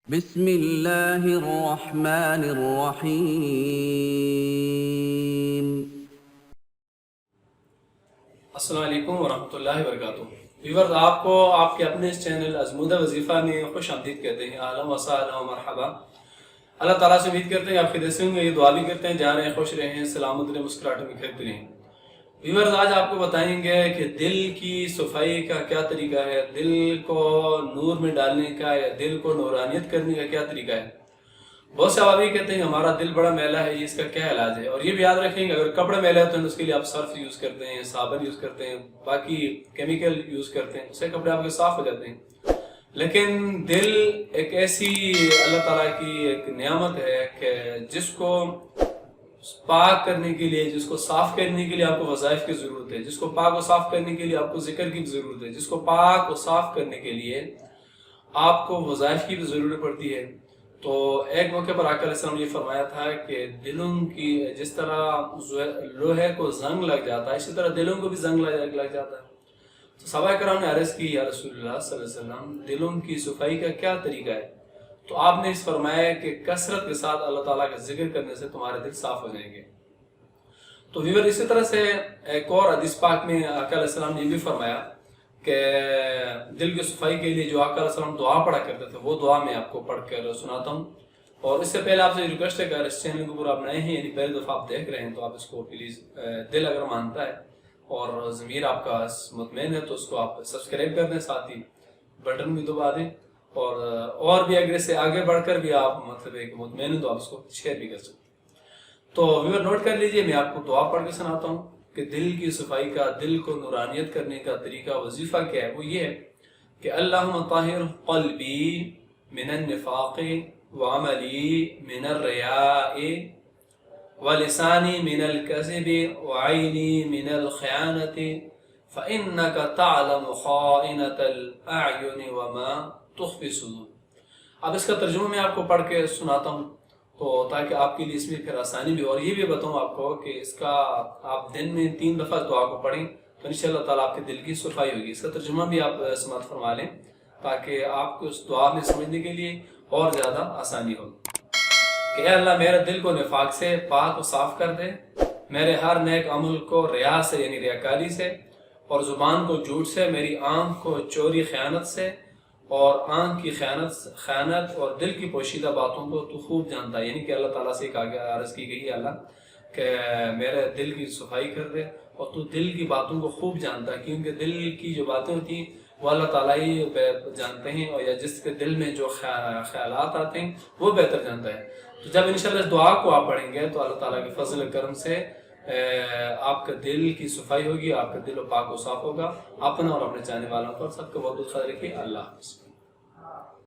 بسم اللہ الرحمن الرحیم۔ السلام علیکم ورحمۃ اللہ وبرکاتہ۔ ویورز، آپ کو آپ کے اپنے اس چینل ازمودہ وظیفہ میں خوش آمدید کہتے ہیں۔ اہلا و سہلا و مرحبا۔ اللہ تعالیٰ سے امید کرتے ہیں آپ خیریت سے ہوں گے، یہ دعا بھی کرتے ہیں جا رہے ہیں خوش رہیں، سلامت رہیں، مسکراہٹیں بکھیرتے رہیں۔ ویورز، آج آپ کو بتائیں گے کہ دل کی صفائی کا کیا طریقہ ہے، دل کو نور میں ڈالنے کا یا دل کو نورانیت کرنے کا کیا طریقہ ہے۔ بہت سے آبادی کہتے ہیں کہ ہمارا دل بڑا میلا ہے، اس کا کیا علاج ہے؟ اور یہ بھی یاد رکھیں کہ اگر کپڑے میلے ہوتے ہیں اس کے لیے آپ سرف یوز کرتے ہیں، صابن یوز کرتے ہیں، باقی کیمیکل یوز کرتے ہیں، اس سے کپڑے آپ کے صاف ہو جاتے ہیں۔ لیکن دل ایک ایسی اللہ تعالیٰ کی ایک نعمت ہے کہ جس کو پاک کرنے کے لیے، جس کو صاف کرنے کے لیے آپ کو وظائف کی ضرورت ہے، جس کو پاک و صاف کرنے کے لیے آپ کو ذکر کی ضرورت ہے، جس کو پاک و صاف کرنے کے لیے آپ کو وظائف کی بھی ضرورت پڑتی ہے۔ تو ایک موقع پر آقا علیہ السلام نے یہ فرمایا تھا کہ دلوں کی جس طرح لوہے کو زنگ لگ جاتا ہے، اسی طرح دلوں کو بھی زنگ لگ جاتا ہے۔ تو صحابہ کرام نے عرض کی، یا رسول اللہ صلی اللہ علیہ وسلم، دلوں کی صفائی کا کیا طریقہ ہے؟ تو آپ نے اس فرمایا کہ کثرت کے ساتھ اللہ تعالیٰ کا ذکر کرنے سے تمہارے دل صاف ہو جائیں گے۔ تو ویور، اسی طرح سے ایک اور حدیث پاک میں آقا علیہ السلام نے یہ بھی فرمایا کہ دل کی صفائی کے لیے جو آقا علیہ السلام دعا پڑھا کرتے تھے، وہ دعا میں آپ کو پڑھ کر سناتا ہوں۔ اور اس سے پہلے آپ سے ریکویسٹ ہے کہ اگر اس چینل کو پورا آپ نئے ہیں، یعنی پہلی دفعہ آپ دیکھ رہے ہیں، تو آپ اس کو پلیز دل اگر مانتا ہے اور ضمیر آپ کا مطمئن ہے تو اس کو آپ سبسکرائب کر دیں، ساتھ ہی بٹن بھی دبا دیں، اور بھی اگر اس سے آگے بڑھ کر بھی آپ مطلب ایک مطمئن ہیں تو آپ اس کو شیئر بھی کر سکتے ہیں۔ تو ویور نوٹ کر لیجئے، میں آپ کو دعا پڑھ کے سناتا ہوں کہ دل کی صفائی کا، دل کو نورانیت کرنے کا طریقہ، وظیفہ کیا ہے۔ وہ یہ ہے کہ اللہم طاہر قلبی من النفاق وعملی من الریاء ولسانی من الکذب وعینی من الخیانت فإنک تعلم خائنۃ الأعین وما تخفی الصدور۔ اب اس کا ترجمہ میں آپ کو پڑھ کے سناتا ہوں، تو تاکہ آپ کے لیے اس میں پھر آسانی بھی ہو۔ اور یہ بھی بتاؤں آپ کو کہ اس کا آپ دن میں 3 دفعہ دعا کو پڑھیں تو انشاءاللہ تعالیٰ آپ کے دل کی صفائی ہوگی۔ اس کا ترجمہ بھی آپ سماعت فرما لیں تاکہ آپ کو اس دعا میں سمجھنے کے لیے اور زیادہ آسانی ہو کہ اے اللہ، میرے دل کو نفاق سے پاک و صاف کر دے، میرے ہر نیک عمل کو ریا سے یعنی ریاکاری سے، اور زبان کو جھوٹ سے، میری آنکھ کو چوری خیانت سے، اور آنکھ کی خیانت اور دل کی پوشیدہ باتوں کو تو خوب جانتا ہے۔ یعنی کہ اللہ تعالیٰ سے ایک آگے عرض کی گئی ہے اللہ کہ میرے دل کی صفائی کر دے، اور تو دل کی باتوں کو خوب جانتا ہے، کیونکہ دل کی جو باتیں ہوتی ہیں وہ اللہ تعالیٰ ہی جانتے ہیں، اور یا جس کے دل میں جو خیالات آتے ہیں وہ بہتر جانتا ہے۔ تو جب انشاءاللہ اس دعا کو آپ پڑھیں گے تو اللہ تعالیٰ کے فضل کرم سے آپ کا دل کی صفائی ہوگی، آپ کا دل و پاک و صاف ہوگا۔ اپنا اور اپنے چاہنے والوں پر سب کو بہت خیال رکھیے۔ اللہ حافظ۔